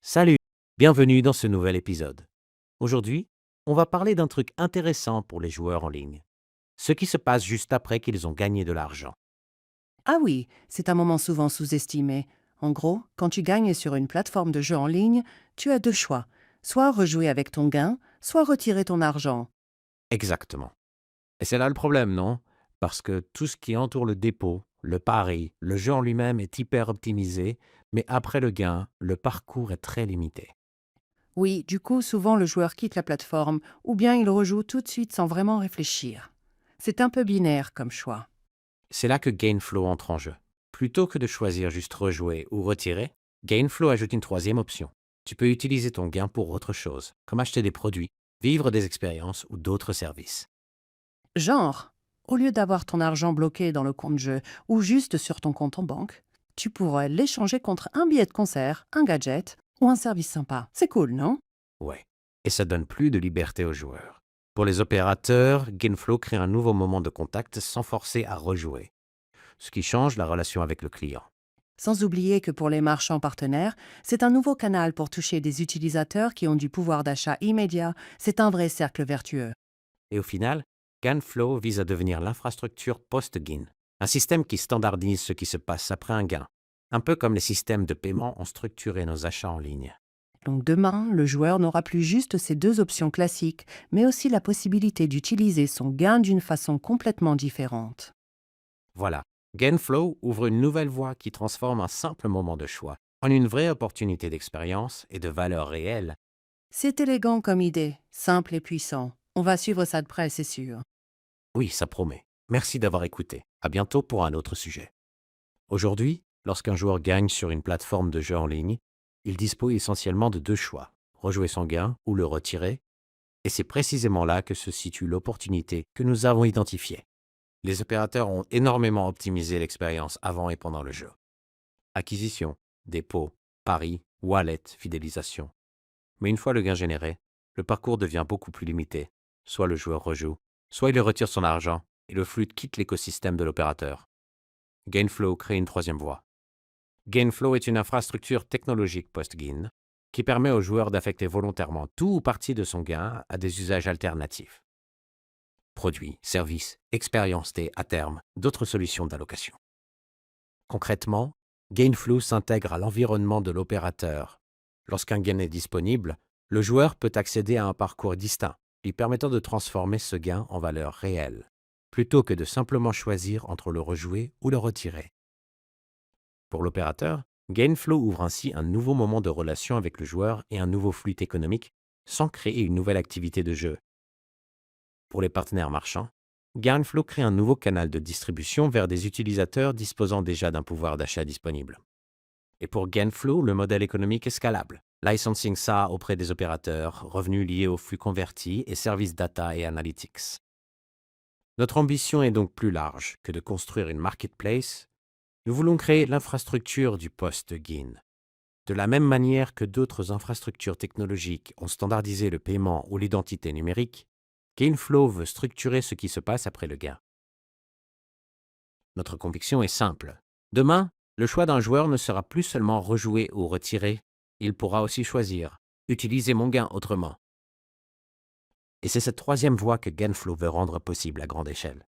Salut, bienvenue dans ce nouvel épisode. Aujourd'hui, on va parler d'un truc intéressant pour les joueurs en ligne. Ce qui se passe juste après qu'ils ont gagné de l'argent. Ah oui, c'est un moment souvent sous-estimé. En gros, quand tu gagnes sur une plateforme de jeu en ligne, tu as deux choix. Soit rejouer avec ton gain, soit retirer ton argent. Exactement. Et c'est là le problème, non? Parce que tout ce qui entoure le dépôt, le pari, le jeu en lui-même est hyper optimisé, mais après le gain, le parcours est très limité. Oui, du coup, souvent le joueur quitte la plateforme, ou bien il rejoue tout de suite sans vraiment réfléchir. C'est un peu binaire comme choix. C'est là que Gainflow entre en jeu. Plutôt que de choisir juste rejouer ou retirer, Gainflow ajoute une troisième option. Tu peux utiliser ton gain pour autre chose, comme acheter des produits, vivre des expériences ou d'autres services. Genre, au lieu d'avoir ton argent bloqué dans le compte jeu ou juste sur ton compte en banque, tu pourrais l'échanger contre un billet de concert, un gadget ou un service sympa. C'est cool, non? Ouais. Et ça donne plus de liberté aux joueurs. Pour les opérateurs, Gainflow crée un nouveau moment de contact sans forcer à rejouer, ce qui change la relation avec le client. Sans oublier que pour les marchands partenaires, c'est un nouveau canal pour toucher des utilisateurs qui ont du pouvoir d'achat immédiat. C'est un vrai cercle vertueux. Et au final, Gainflow vise à devenir l'infrastructure post-gain, un système qui standardise ce qui se passe après un gain, un peu comme les systèmes de paiement ont structuré nos achats en ligne. Donc demain, le joueur n'aura plus juste ces deux options classiques, mais aussi la possibilité d'utiliser son gain d'une façon complètement différente. Voilà, Gainflow ouvre une nouvelle voie qui transforme un simple moment de choix en une vraie opportunité d'expérience et de valeur réelle. C'est élégant comme idée, simple et puissant. On va suivre ça de près, c'est sûr. Oui, ça promet. Merci d'avoir écouté. À bientôt pour un autre sujet. Aujourd'hui, lorsqu'un joueur gagne sur une plateforme de jeu en ligne, il dispose essentiellement de deux choix, rejouer son gain ou le retirer, et c'est précisément là que se situe l'opportunité que nous avons identifiée. Les opérateurs ont énormément optimisé l'expérience avant et pendant le jeu. Acquisition, dépôt, pari, wallet, fidélisation. Mais une fois le gain généré, le parcours devient beaucoup plus limité. Soit le joueur rejoue, soit il retire son argent et le flux quitte l'écosystème de l'opérateur. Gainflow crée une troisième voie. Gainflow est une infrastructure technologique post-gain qui permet aux joueurs d'affecter volontairement tout ou partie de son gain à des usages alternatifs. Produits, services, expériences et, à terme, d'autres solutions d'allocation. Concrètement, Gainflow s'intègre à l'environnement de l'opérateur. Lorsqu'un gain est disponible, le joueur peut accéder à un parcours distinct, lui permettant de transformer ce gain en valeur réelle, plutôt que de simplement choisir entre le rejouer ou le retirer. Pour l'opérateur, Gainflow ouvre ainsi un nouveau moment de relation avec le joueur et un nouveau flux économique, sans créer une nouvelle activité de jeu. Pour les partenaires marchands, Gainflow crée un nouveau canal de distribution vers des utilisateurs disposant déjà d'un pouvoir d'achat disponible. Et pour Gainflow, le modèle économique est scalable. Licensing ça auprès des opérateurs, revenus liés aux flux convertis et services data et analytics. Notre ambition est donc plus large que de construire une marketplace. Nous voulons créer l'infrastructure du post-gain. De la même manière que d'autres infrastructures technologiques ont standardisé le paiement ou l'identité numérique, Gainflow veut structurer ce qui se passe après le gain. Notre conviction est simple. Demain, le choix d'un joueur ne sera plus seulement rejouer ou retirer, il pourra aussi choisir, utiliser mon gain autrement. Et c'est cette troisième voie que Gainflow veut rendre possible à grande échelle.